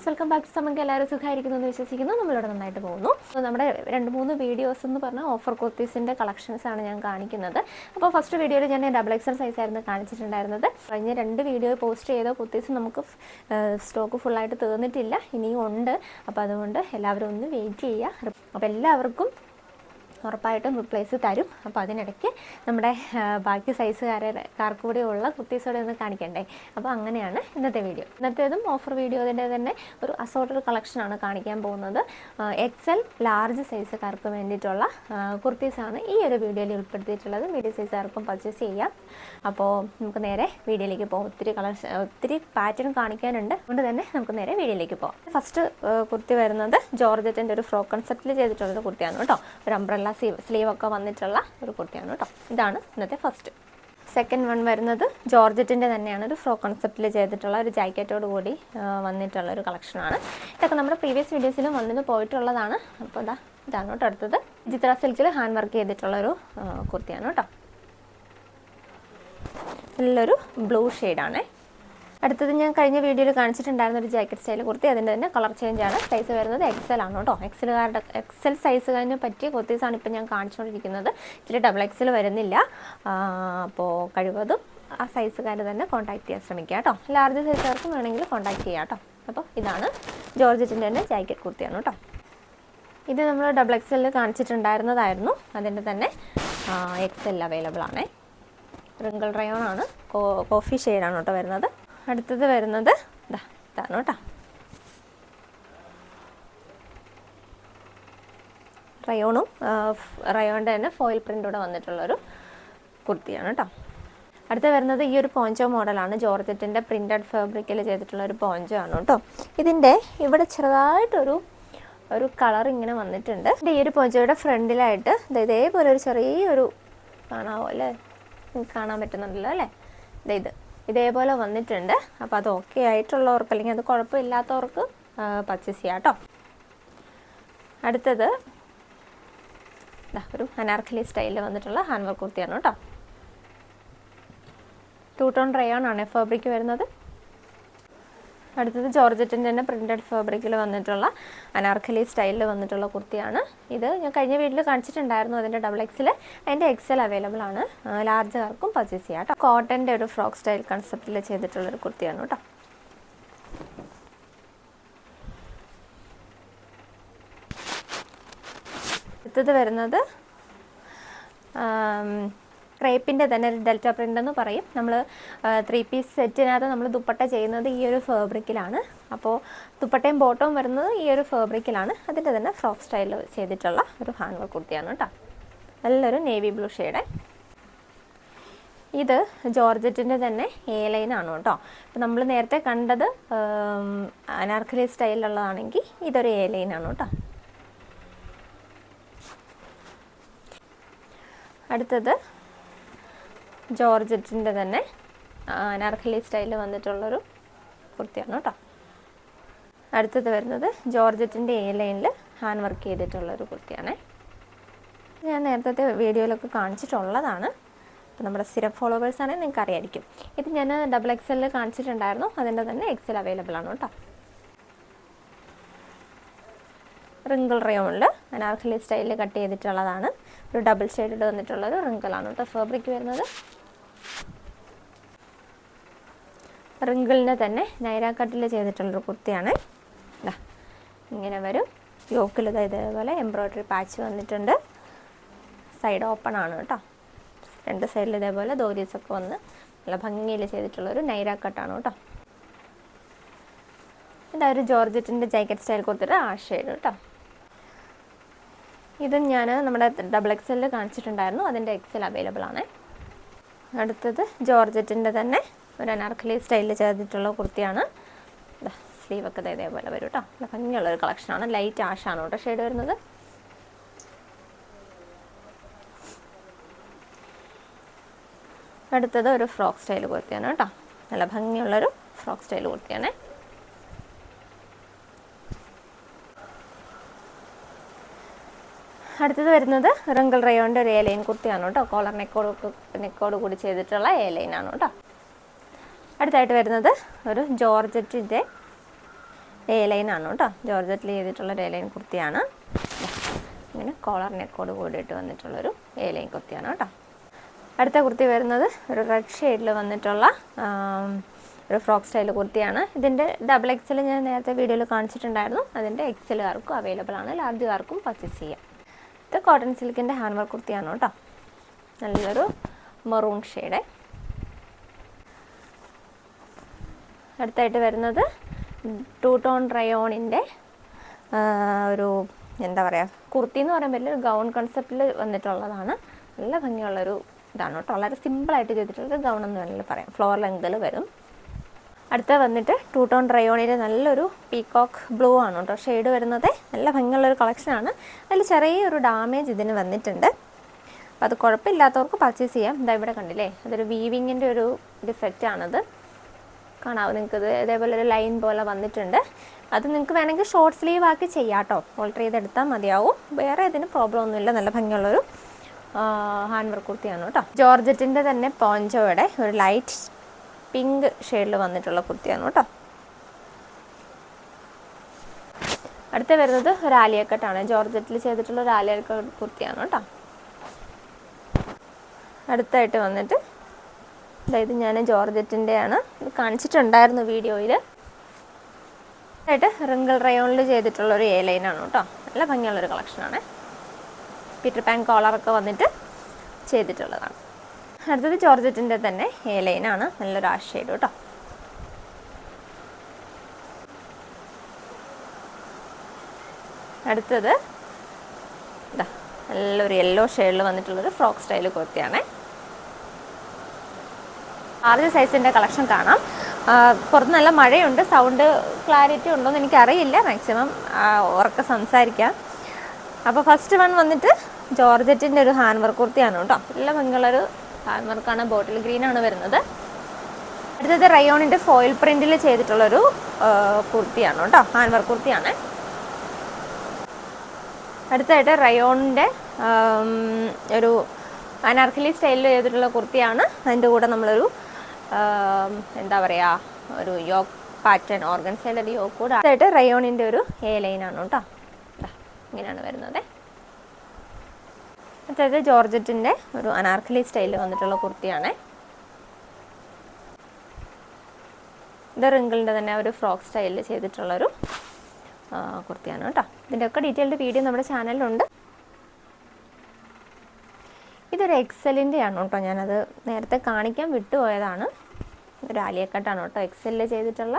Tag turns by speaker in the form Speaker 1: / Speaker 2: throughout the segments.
Speaker 1: Guys, welcome back to സമങ്ക്. എല്ലാവരും സുഖമായിരിക്കുന്നു എന്ന് വിശ്വസിക്കുന്നു. നമ്മളിവിടെ നന്നായിട്ട് പോകുന്നു. അപ്പോൾ നമ്മുടെ 2-3 വീഡിയോസ് എന്ന് പറഞ്ഞാൽ ഓഫർ കുർത്തീസിൻ്റെ കളക്ഷൻസാണ് ഞാൻ കാണിക്കുന്നത്. അപ്പോൾ ഫസ്റ്റ് വീഡിയോയിൽ ഞാൻ XL സൈസായിരുന്നു കാണിച്ചിട്ടുണ്ടായിരുന്നത്. കഴിഞ്ഞ 2 വീഡിയോ പോസ്റ്റ് ചെയ്ത കുർത്തീസ് നമുക്ക് സ്റ്റോക്ക് ഫുള്ളായിട്ട് തീർന്നിട്ടില്ല, ഇനിയും ഉണ്ട്. അപ്പോൾ അതുകൊണ്ട് എല്ലാവരും ഒന്ന് വെയിറ്റ് ചെയ്യുക. അപ്പോൾ എല്ലാവർക്കും ഉറപ്പായിട്ടും റിപ്ലേസ് തരും. അപ്പോൾ അതിനിടയ്ക്ക് നമ്മുടെ ബാക്കി സൈസുകാർക്ക് കൂടെ ഉള്ള കുർത്തീസോടെ ഒന്ന് കാണിക്കണ്ടേ. അപ്പോൾ അങ്ങനെയാണ് ഇന്നത്തെ വീഡിയോ. ഇന്നത്തേതും ഓഫർ വീഡിയോതിൻ്റെ തന്നെ ഒരു അസോർട്ടഡ് കളക്ഷനാണ് കാണിക്കാൻ പോകുന്നത്. XL ലാർജ് സൈസുകാർക്ക് വേണ്ടിയിട്ടുള്ള കുർത്തീസാണ് ഈ ഒരു വീഡിയോയിൽ ഉൾപ്പെടുത്തിയിട്ടുള്ളത്. മീഡിയം സൈസുകാർക്കും പർച്ചേസ് ചെയ്യാം. അപ്പോൾ നമുക്ക് നേരെ വീഡിയോയിലേക്ക് പോകാം. ഒത്തിരി പാറ്റേൺ കാണിക്കാനുണ്ട്, അതുകൊണ്ട് തന്നെ നമുക്ക് നേരെ വീഡിയോയിലേക്ക് പോകാം. ഫസ്റ്റ് കുർത്തി വരുന്നത് ജോർജറ്റിൻ്റെ ഒരു ഫ്രോക്ക് കൺസെപ്റ്റിൽ ചെയ്തിട്ടുള്ളൊരു കുർത്തിയാണ് കേട്ടോ. ഒരു അംബ്രല്ല സ്ലീവൊക്കെ വന്നിട്ടുള്ള ഒരു കുർത്തിയാണ് കേട്ടോ. ഇതാണ് ഇന്നത്തെ ഫസ്റ്റ്. സെക്കൻഡ് വൺ വരുന്നത് ജോർജറ്റിൻ്റെ തന്നെയാണ്. ഒരു ഫ്രോക്ക് കൺസെപ്റ്റിൽ ചെയ്തിട്ടുള്ള ഒരു ജാക്കറ്റോട് കൂടി വന്നിട്ടുള്ള ഒരു കളക്ഷനാണ്. ഇതൊക്കെ നമ്മുടെ പ്രീവിയസ് വീഡിയോസിലും വന്നിട്ട് പോയിട്ടുള്ളതാണ്. അപ്പോൾ ഇതാണ് കേട്ടോ. അടുത്തത് ചിത്ര സിൽക്കിൽ ഹാൻഡ് വർക്ക് ചെയ്തിട്ടുള്ളൊരു കുർത്തിയാണ് കേട്ടോ. നല്ലൊരു ബ്ലൂ ഷെയ്ഡാണ്. അടുത്തത് ഞാൻ കഴിഞ്ഞ വീഡിയോയിൽ കാണിച്ചിട്ടുണ്ടായിരുന്ന ഒരു ജാക്കറ്റ് സ്റ്റൈൽ കുർത്തി. അതിൻ്റെ തന്നെ കളർ ചേഞ്ചാണ്. സൈസ് വരുന്നത് XL ആണ് കേട്ടോ. XL സൈസുകാരന് പറ്റിയ കുർത്തീസാണ് ഇപ്പോൾ ഞാൻ കാണിച്ചുകൊണ്ടിരിക്കുന്നത്. ഇച്ചിരി XXL വരുന്നില്ല. അപ്പോൾ കഴിവതും ആ സൈസുകാർ തന്നെ കോൺടാക്ട് ചെയ്യാൻ ശ്രമിക്കുക കേട്ടോ. ലാർജ് സൈസുകാർക്കും വേണമെങ്കിൽ കോൺടാക്ട് ചെയ്യാം കേട്ടോ. അപ്പോൾ ഇതാണ് ജോർജറ്റിൻ്റെ തന്നെ ജാക്കറ്റ് കുർത്തിയാണ് കേട്ടോ. ഇത് നമ്മൾ XXL കാണിച്ചിട്ടുണ്ടായിരുന്നതായിരുന്നു. അതിൻ്റെ തന്നെ XL അവൈലബിൾ ആണ്. റിങ്കിൾ റയോൺ ആണ്. കോഫി ഷെയ്ഡാണ് കേട്ടോ വരുന്നത്. അടുത്തത് വരുന്നത് ഇതാണ് കേട്ടോ. റയോണിൻ്റെ തന്നെ ഫോയിൽ പ്രിൻ്റോടെ വന്നിട്ടുള്ളൊരു കുർത്തിയാണ് കേട്ടോ. അടുത്ത വരുന്നത് ഈ ഒരു പോഞ്ചോ മോഡലാണ്. ജോർജറ്റിൻ്റെ പ്രിൻറ്റഡ് ഫാബ്രിക്കിൽ ചെയ്തിട്ടുള്ളൊരു പോഞ്ചോ ആണ് കേട്ടോ. ഇതിൻ്റെ ഇവിടെ ചെറുതായിട്ടൊരു കളർ ഇങ്ങനെ വന്നിട്ടുണ്ട്. ഈ ഒരു പോഞ്ചോയുടെ ഫ്രണ്ടിലായിട്ട് ഇതേപോലെ ഒരു ചെറിയൊരു കാണാവോ അല്ലേ? കാണാൻ പറ്റുന്നുണ്ടല്ലോ അല്ലേ? ഇതേപോലെ വന്നിട്ടുണ്ട്. അപ്പോൾ അത് ഓക്കെ ആയിട്ടുള്ളവർക്ക്, അല്ലെങ്കിൽ അത് കുഴപ്പമില്ലാത്തവർക്ക് പർച്ചേസ് ചെയ്യാം കേട്ടോ. അടുത്തത് ഒരു അനാർക്കലി സ്റ്റൈലിൽ വന്നിട്ടുള്ള ഹാൻഡ് വർക്ക് കുർത്തിയാണ് കേട്ടോ. 2 ടോൺ റയോൺ ആണ് ഫാബ്രിക് വരുന്നത്. അടുത്തത് ജോർജറ്റിൻ്റെ തന്നെ പ്രിൻറ്റഡ് ഫാബ്രിക്കിൽ വന്നിട്ടുള്ള അനാർക്കലി സ്റ്റൈലിൽ വന്നിട്ടുള്ള കുർത്തിയാണ്. ഇത് ഞാൻ കഴിഞ്ഞ വീഡിയോയിൽ കാണിച്ചിട്ടുണ്ടായിരുന്നു. അതിൻ്റെ XXL, അതിൻ്റെ XL അവൈലബിൾ ആണ്. ലാർജുകാർക്കും പർച്ചേസ് ചെയ്യാം കേട്ടോ. കോട്ടൻ്റെ ഒരു ഫ്രോക്ക് സ്റ്റൈൽ കൺസെപ്റ്റിൽ ചെയ്തിട്ടുള്ളൊരു കുർത്തിയാണ് കേട്ടോ. അടുത്തത് വരുന്നത് ക്രേപ്പിൻ്റെ തന്നെ ഒരു ഡെൽറ്റ പ്രിൻ്റ് എന്ന് പറയും. നമ്മൾ 3 പീസ് സെറ്റിനകത്ത് നമ്മൾ ദുപ്പട്ട ചെയ്യുന്നത് ഈ ഒരു ഫാബ്രിക്കിലാണ്. അപ്പോൾ ദുപ്പട്ടയും ബോട്ടവും വരുന്നത് ഈ ഒരു ഫാബ്രിക്കിലാണ്. അതിൻ്റെ തന്നെ ഫ്രോക്ക് സ്റ്റൈൽ ചെയ്തിട്ടുള്ള ഒരു ഹാൻഡ് വർക്ക് കുർത്തിയാണ് കേട്ടോ. നല്ലൊരു നേവി ബ്ലൂ ഷെയ്ഡ്. ഇത് ജോർജറ്റിൻ്റെ തന്നെ A ലൈനാണ് കേട്ടോ. അപ്പോൾ നമ്മൾ നേരത്തെ കണ്ടത് അനാർക്കലി സ്റ്റൈലിലുള്ളതാണെങ്കിൽ ഇതൊരു A ലൈനാണ് കേട്ടോ. അടുത്തത് ജോർജറ്റിൻ്റെ തന്നെ അനാർക്കലി സ്റ്റൈലിൽ വന്നിട്ടുള്ളൊരു കുർത്തിയാണ് കേട്ടോ. അടുത്തത് വരുന്നത് ജോർജറ്റിൻ്റെ A ലൈനിൽ ഹാൻഡ് വർക്ക് ചെയ്തിട്ടുള്ളൊരു കുർത്തിയാണ്. ഞാൻ നേരത്തെ വീഡിയോയിലൊക്കെ കാണിച്ചിട്ടുള്ളതാണ്. അപ്പോൾ നമ്മുടെ സ്ഥിരം ഫോളോവേഴ്സ് ആണെങ്കിൽ നിങ്ങൾക്ക് അറിയായിരിക്കും. ഇത് ഞാൻ XXL കാണിച്ചിട്ടുണ്ടായിരുന്നു. അതിൻ്റെ തന്നെ XL അവൈലബിൾ ആണ് കേട്ടോ. റിങ്കിൾ റയോണിൽ അനാർക്കലി സ്റ്റൈലിൽ കട്ട് ചെയ്തിട്ടുള്ളതാണ്. ഒരു ഡബിൾ ഷെയ്ഡ് വന്നിട്ടുള്ളൊരു റിങ്കിളാണ് കേട്ടോ ഫാബ്രിക് വരുന്നത്. റിങ്കിളിൻ്റെ തന്നെ നൈര കട്ടിൽ ചെയ്തിട്ടുള്ളൊരു കുർത്തിയാണ്. ഇങ്ങനെ വരും. യോക്കിൽ ഇതേപോലെ എംബ്രോയ്ഡറി പാച്ച് വന്നിട്ടുണ്ട്. സൈഡ് ഓപ്പൺ ആണ് കേട്ടോ. 2 സൈഡിൽ ഇതേപോലെ ദോരീസൊക്കെ വന്ന് നല്ല ഭംഗിയിൽ ചെയ്തിട്ടുള്ളൊരു നൈര കട്ടാണ് കേട്ടോ. ഇതൊരു ജോർജറ്റിൻ്റെ ജാക്കറ്റ് സ്റ്റൈൽ കൊടുത്തിട്ട് ആ ഷെയ്ഡ് കേട്ടോ. ഇത് ഞാൻ നമ്മുടെ XXL കാണിച്ചിട്ടുണ്ടായിരുന്നു. അതിൻ്റെ XL അവൈലബിൾ ആണ്. അടുത്തത് ജോർജറ്റിൻ്റെ തന്നെ ഒരു അനാർക്കലി സ്റ്റൈലിൽ ചെയ്തിട്ടുള്ള കുർത്തിയാണ്. സ്ലീവൊക്കെ ഇതേപോലെ വരും കേട്ടോ. നല്ല ഭംഗിയുള്ളൊരു കളക്ഷനാണ്. ലൈറ്റ് ആഷാണ് കേട്ടോ ഷെയ്ഡ് വരുന്നത്. അടുത്തത് ഒരു ഫ്രോക്ക് സ്റ്റൈൽ കുർത്തിയാണ് കേട്ടോ. നല്ല ഭംഗിയുള്ളൊരു ഫ്രോക്ക് സ്റ്റൈൽ കുർത്തിയാണ്. അടുത്തത് വരുന്നത് റിങ്കിൾ റയോണിൻ്റെ ഒരു A ലൈൻ കുർത്തിയാണ് കേട്ടോ. കോളർ നെക്കോട് കൂടി ചെയ്തിട്ടുള്ള A ലൈനാണ് കേട്ടോ. അടുത്തായിട്ട് വരുന്നത് ഒരു ജോർജറ്റിൻ്റെ എ ലൈനാണ് കേട്ടോ, ജോർജറ്റിൽ ചെയ്തിട്ടുള്ളൊരു എ ലൈൻ കുർത്തിയാണ്. ഇങ്ങനെ കോളർ നെക്കോട് കൂടിയിട്ട് വന്നിട്ടുള്ളൊരു എ ലൈൻ കുർത്തിയാണ് കേട്ടോ. അടുത്ത കുർത്തി വരുന്നത് ഒരു റെഡ് ഷെയ്ഡിൽ വന്നിട്ടുള്ള ഒരു ഫ്രോക്ക് സ്റ്റൈൽ കുർത്തിയാണ്. ഇതിൻ്റെ XXL ഞാൻ നേരത്തെ വീഡിയോയിൽ കാണിച്ചിട്ടുണ്ടായിരുന്നു. അതിൻ്റെ XLകാർക്കും അവൈലബിൾ ആണ്, ലാർജുകാർക്കും പർച്ചേസ് ചെയ്യാം. ഇത് കോട്ടൺ സിൽക്കിൻ്റെ ഹാൻഡ് വർക്ക് കുർത്തിയാണ് കേട്ടോ, നല്ലൊരു മെറൂൺ ഷെയ്ഡ്. അടുത്തായിട്ട് വരുന്നത് 2 ടോൺ റയോണിൻ്റെ ഒരു എന്താ പറയുക, കുർത്തി എന്ന് പറയാൻ പറ്റില്ല, ഒരു ഗൗൺ കൺസെപ്റ്റിൽ വന്നിട്ടുള്ളതാണ്. നല്ല ഭംഗിയുള്ളൊരു ഇതാണ് കേട്ടോ, വളരെ സിമ്പിളായിട്ട് ചെയ്തിട്ടുള്ളൊരു ഗൗൺ എന്ന് വേണമെങ്കിൽ പറയാം. ഫ്ലോർ ലെങ്തിൽ വരും. അടുത്ത വന്നിട്ട് 2 ടോൺ റയോണിൻ്റെ നല്ലൊരു പീകോക്ക് ബ്ലൂ ആണ് കേട്ടോ ഷെയ്ഡ് വരുന്നത്. നല്ല ഭംഗിയുള്ളൊരു കളക്ഷനാണ്. അതിൽ ചെറിയൊരു ഡാമേജ് ഇതിന് വന്നിട്ടുണ്ട്. അപ്പോൾ അത് കുഴപ്പമില്ലാത്തവർക്ക് പർച്ചേസ് ചെയ്യാം. ഇതാ ഇവിടെ കണ്ടില്ലേ, അതൊരു വീവിങ്ങിൻ്റെ ഒരു ഡിഫക്റ്റാണത്. കാണാവും നിങ്ങൾക്ക്, ഇത് ഇതേപോലെ ഒരു ലൈൻ പോലെ വന്നിട്ടുണ്ട്. അത് നിങ്ങൾക്ക് വേണമെങ്കിൽ ഷോർട്ട് സ്ലീവ് ആക്കി ചെയ്യാം കേട്ടോ, ഓൾട്ടർ ചെയ്തെടുത്താൽ മതിയാവും. വേറെ ഇതിന് പ്രോബ്ലം ഒന്നുമില്ല. നല്ല ഭംഗിയുള്ളൊരു ഹാൻഡ് വർക്ക് കുർത്തിയാണ് കേട്ടോ. ജോർജറ്റിൻ്റെ തന്നെ പോഞ്ചോയുടെ ഒരു ലൈറ്റ് പിങ്ക് ഷെയ്ഡിൽ വന്നിട്ടുള്ള കുർത്തിയാണ് കേട്ടോ. അടുത്ത വരുന്നത് ഒരു ആലിയ കട്ടാണ്, ജോർജറ്റിൽ ചെയ്തിട്ടുള്ള ഒരു ആലിയ കട്ട് കുർത്തിയാണ് കേട്ടോ. അടുത്തായിട്ട് വന്നിട്ട് അതായത് ഞാൻ ജോർജറ്റിൻ്റെയാണ്, ഇത് കാണിച്ചിട്ടുണ്ടായിരുന്നു വീഡിയോയിൽ. ആയിട്ട് റിങ്കിൾ റയോണിൽ ചെയ്തിട്ടുള്ളൊരു എ ലൈനാണ് കേട്ടോ, നല്ല ഭംഗിയുള്ളൊരു കളക്ഷനാണ്. പീറ്റർ പാൻ കോളറൊക്കെ വന്നിട്ട് ചെയ്തിട്ടുള്ളതാണ്. അടുത്തത് ജോർജറ്റിൻ്റെ തന്നെ എ ലൈനാണ്, നല്ലൊരു ആഷ് ഷെയ്ഡ് കേട്ടോ. അടുത്തത് ഇതാ നല്ലൊരു യെല്ലോ ഷെയ്ഡിൽ വന്നിട്ടുള്ളൊരു ഫ്രോക്ക് സ്റ്റൈൽ കുർത്തിയാണ്. ലാർജ് സൈസിൻ്റെ കളക്ഷൻ കാണാം. പുറത്ത് നല്ല മഴയുണ്ട്, സൗണ്ട് ക്ലാരിറ്റി ഉണ്ടോയെന്ന് എനിക്കറിയില്ല, മാക്സിമം ഉറക്കെ സംസാരിക്കാം. അപ്പോൾ ഫസ്റ്റ് വൺ വന്നിട്ട് ജോർജറ്റിൻ്റെ ഒരു ഹാൻഡ് വർക്ക് കുർത്തിയാണ് കേട്ടോ, നല്ല ഭംഗിയുള്ളൊരു ഹാൻഡ് വർക്കാണ്, ബോട്ടിൽ ഗ്രീനാണ് വരുന്നത്. അടുത്തത് റയോണിൻ്റെ ഫോയിൽ പ്രിൻറ്റിൽ ചെയ്തിട്ടുള്ളൊരു കുർത്തിയാണ് കേട്ടോ, ഹാൻഡ് വർക്ക് കുർത്തിയാണ്. അടുത്തായിട്ട് റയോണിൻ്റെ ഒരു അനാർക്കലി സ്റ്റൈലിൽ ചെയ്തിട്ടുള്ള കുർത്തിയാണ്. അതിൻ്റെ കൂടെ നമ്മളൊരു എന്താ പറയുക, ഒരു യോക്ക് പാറ്റേൺ ഓർഗൻസൈഡ് ഒരു യോക്ക് കൂടെ. അടുത്തായിട്ട് റയോണിൻ്റെ ഒരു എ ലൈനാണ് കേട്ടോ, ഇങ്ങനെയാണ് വരുന്നത്. അതായത് ജോർജറ്റിൻ്റെ ഒരു അനാർക്കലി സ്റ്റൈലിൽ വന്നിട്ടുള്ള കുർത്തിയാണ്. ഇത് റിങ്കിളിൻ്റെ തന്നെ ഒരു ഫ്രോക്ക് സ്റ്റൈലിൽ ചെയ്തിട്ടുള്ളൊരു കുർത്തിയാണ് കേട്ടോ. ഇതിൻ്റെയൊക്കെ ഡീറ്റെയിൽഡ് വീഡിയോ നമ്മുടെ ചാനലിലുണ്ട്. ഇതൊരു XLൻ്റെ കേട്ടോ, ഞാനത് നേരത്തെ കാണിക്കാൻ വിട്ടുപോയതാണ്. ഒരു ആലിയ കട്ടാണ് കേട്ടോ, XL ചെയ്തിട്ടുള്ള.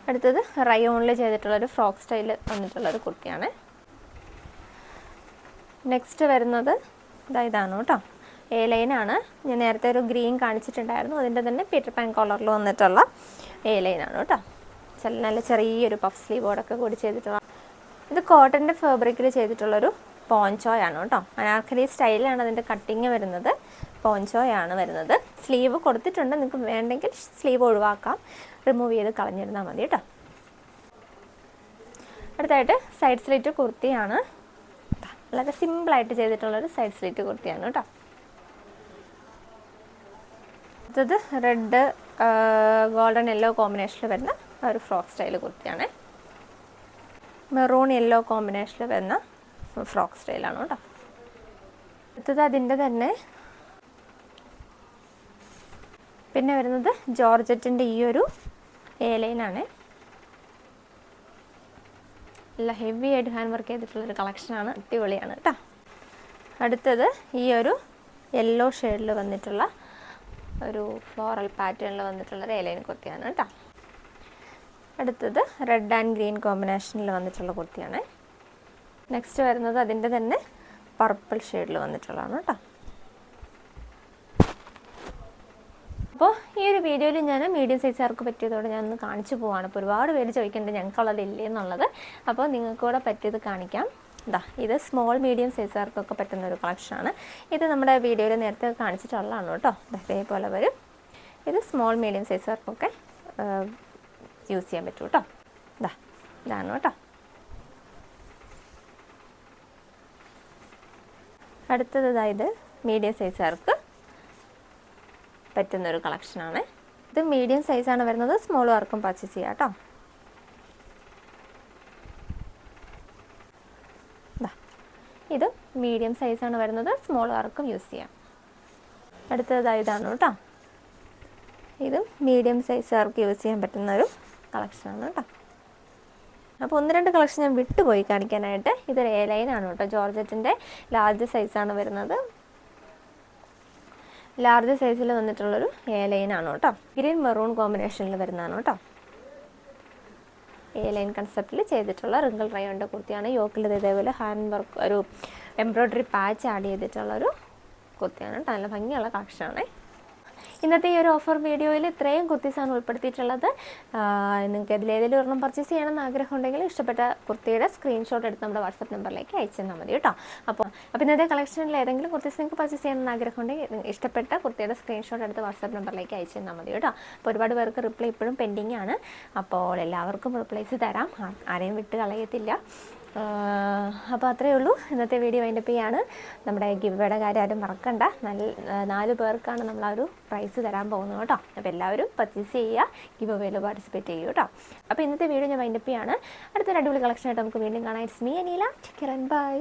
Speaker 1: അടുത്തത് റയോണിൽ ചെയ്തിട്ടുള്ളൊരു ഫ്രോക്ക് സ്റ്റൈൽ വന്നിട്ടുള്ളൊരു കുർത്തിയാണ്. നെക്സ്റ്റ് വരുന്നത് ഇതാണ് കേട്ടോ, എ ലൈനാണ്. ഞാൻ നേരത്തെ ഒരു ഗ്രീൻ കാണിച്ചിട്ടുണ്ടായിരുന്നു, അതിൻ്റെ തന്നെ പീറ്റർ പാൻ കോളറിൽ വന്നിട്ടുള്ള എ ലൈനാണ് കേട്ടോ. നല്ല ചെറിയൊരു പഫ് സ്ലീവോടൊക്കെ കൂടി ചെയ്തിട്ടുള്ള. ഇത് കോട്ടൻ്റെ ഫാബ്രിക്കിൽ ചെയ്തിട്ടുള്ളൊരു പോഞ്ചോയാണ് കേട്ടോ, അനാർക്കലി സ്റ്റൈലാണ് അതിൻ്റെ കട്ടിങ് വരുന്നത്. പോഞ്ചോയാണ് വരുന്നത്. സ്ലീവ് കൊടുത്തിട്ടുണ്ട്, നിങ്ങൾക്ക് വേണ്ടെങ്കിൽ സ്ലീവ് ഒഴിവാക്കാം, റിമൂവ് ചെയ്ത് കളഞ്ഞിരുന്നാൽ മതി കേട്ടോ. അടുത്തായിട്ട് സൈഡ് സ്ലിറ്റ് കുർത്തിയാണ്, വളരെ സിമ്പിളായിട്ട് ചെയ്തിട്ടുള്ളൊരു സൈഡ് സ്ലിറ്റ് കുർത്തിയാണ് കേട്ടോ. അടുത്തത് റെഡ് ഗോൾഡൻ യെല്ലോ കോമ്പിനേഷനിൽ വരുന്ന ഒരു ഫ്രോക്ക് സ്റ്റൈൽ കുർത്തിയാണ്. മെറൂൺ യെല്ലോ കോമ്പിനേഷനിൽ വരുന്ന ഫ്രോക്ക് സ്റ്റൈലാണ് കേട്ടോ. അടുത്തത് അതിൻ്റെ തന്നെ പിന്നെ വരുന്നത് ജോർജറ്റിൻ്റെ ഈ ഒരു എ ലൈനാണ്. നല്ല ഹെവി ആയിട്ട് ഹാൻഡ് വർക്ക് ചെയ്തിട്ടുള്ളൊരു കളക്ഷനാണ്, അടിപൊളിയാണ് കേട്ടോ. അടുത്തത് ഈ ഒരു യെല്ലോ ഷെയ്ഡിൽ വന്നിട്ടുള്ള ഒരു ഫ്ലോറൽ പാറ്റേണിൽ വന്നിട്ടുള്ളൊരു എ ലൈൻ കുർത്തിയാണ് കേട്ടോ. അടുത്തത് റെഡ് ആൻഡ് ഗ്രീൻ കോമ്പിനേഷനിൽ വന്നിട്ടുള്ള കുർത്തിയാണ്. നെക്സ്റ്റ് വരുന്നത് അതിൻ്റെ തന്നെ പർപ്പിൾ ഷെയ്ഡിൽ വന്നിട്ടുള്ളതാണ് കേട്ടോ. അപ്പോൾ ഈ ഒരു വീഡിയോയിൽ ഞാൻ മീഡിയം സൈസുകാർക്ക് പറ്റിയതോടെ ഞാൻ ഒന്ന് കാണിച്ചു പോവാണ്. അപ്പോൾ ഒരുപാട് പേര് ചോദിക്കുന്നുണ്ട് ഞങ്ങൾക്കുള്ളത് ഇല്ലേ എന്നുള്ളത്. അപ്പോൾ നിങ്ങൾക്ക് കൂടെ പറ്റിയത് കാണിക്കാം. ഇത് സ്മോൾ മീഡിയം സൈസുകാർക്കൊക്കെ പറ്റുന്ന ഒരു കളക്ഷനാണ്. ഇത് നമ്മുടെ വീഡിയോയിൽ നേരത്തെ കാണിച്ചിട്ടുള്ളതാണ് കേട്ടോ. ഇതേപോലെ വരും. ഇത് സ്മോൾ മീഡിയം സൈസുകാർക്കൊക്കെ യൂസ് ചെയ്യാൻ പറ്റും കേട്ടോ. ഇതാണ് കേട്ടോ. അടുത്തത് ഇത് മീഡിയം സൈസുകാർക്ക് പറ്റുന്നൊരു കളക്ഷനാണ്. ഇത് മീഡിയം സൈസാണ് വരുന്നത്, സ്മോൾ ആർക്കും പർച്ചേസ് ചെയ്യാം കേട്ടോ. ഇത് മീഡിയം സൈസാണ് വരുന്നത്, സ്മോൾ ആർക്കും യൂസ് ചെയ്യാം. അടുത്തത് ഇതാണ് കേട്ടോ, ഇത് മീഡിയം സൈസുകാർക്ക് യൂസ് ചെയ്യാൻ പറ്റുന്ന ഒരു കളക്ഷനാണ് കേട്ടോ. അപ്പോൾ 1-2 കളക്ഷൻ ഞാൻ വിട്ടുപോയി കാണിക്കാനായിട്ട്. ഇതൊരു എ ലൈനാണ് കേട്ടോ, ജോർജറ്റിൻ്റെ ലാർജ് സൈസാണ് വരുന്നത്. ലാർജ് സൈസിൽ വന്നിട്ടുള്ളൊരു എ ലൈനാണ് കേട്ടോ. ഗ്രീൻ മെറൂൺ കോമ്പിനേഷനിൽ വരുന്നതാണ് കേട്ടോ. എ ലൈൻ കൺസെപ്റ്റിൽ ചെയ്തിട്ടുള്ള റിങ്കിൾ റയോണിൻ്റെ കുർത്തിയാണ്. യോക്കിൽ ഇതേപോലെ ഹാൻഡ് വർക്ക് ഒരു എംബ്രോയ്ഡറി പാച്ച് ആഡ് ചെയ്തിട്ടുള്ളൊരു കുർത്തിയാണ് കേട്ടോ. നല്ല ഭംഗിയുള്ള കളക്ഷനാണ്. ഇന്നത്തെ ഈ ഒരു ഓഫർ വീഡിയോയിൽ ഇത്രയും കുർത്തീസാണ് ഉൾപ്പെടുത്തിയിട്ടുള്ളത്. നിങ്ങൾക്ക് ഇതിലേതെങ്കിലും ഒരെണ്ണം പർച്ചേസ് ചെയ്യണമെന്ന് ആഗ്രഹം ഉണ്ടെങ്കിൽ ഇഷ്ടപ്പെട്ട കുർത്തിയുടെ സ്ക്രീൻഷോട്ട് എടുത്ത് നമ്മുടെ വാട്സപ്പ് നമ്പറിലേക്ക് അയച്ചു തന്നാൽ മതി കേട്ടോ. അപ്പോൾ ഇന്നത്തെ കളക്ഷനിൽ ഏതെങ്കിലും കുർത്തീസ് നിങ്ങൾക്ക് പർച്ചേസ് ചെയ്യണമെന്ന് ആഗ്രഹം ഉണ്ടെങ്കിൽ ഇഷ്ടപ്പെട്ട കുർത്തിയുടെ സ്ക്രീൻഷോട്ട് എടുത്ത് വാട്സപ്പ് നമ്പറിലേക്ക് അയച്ചു തന്നാൽ മതി കേട്ടോ. അപ്പോൾ ഒരുപാട് പേർക്ക് റിപ്ലൈ ഇപ്പോഴും പെൻഡിങ് ആണ്. അപ്പോൾ എല്ലാവർക്കും റിപ്ലൈസ് തരാം, ആരെയും വിട്ട് കളയത്തില്ല. അപ്പോൾ അത്രയേ ഉള്ളൂ. ഇന്നത്തെ വീഡിയോ വൈൻഡപ്പ് ചെയ്യാണ്. നമ്മുടെ ഗിവ്വേയുടെ കാര്യം ആരും മറക്കണ്ട. 4 പേർക്കാണ് നമ്മൾ ആ ഒരു പ്രൈസ് തരാൻ പോകുന്നത് കേട്ടോ. അപ്പോൾ എല്ലാവരും പർച്ചേസ് ചെയ്യുക, ഗിവ്വേയിൽ പാർട്ടിസിപ്പേറ്റ് ചെയ്യുക കേട്ടോ. അപ്പോൾ ഇന്നത്തെ വീഡിയോ ഞാൻ വൈൻഡപ്പ് ചെയ്യാണ്. അടുത്തൊരു അടിപൊളി കളക്ഷനായിട്ട് നമുക്ക് വീണ്ടും കാണാം. It's me Aneela. Take care and by.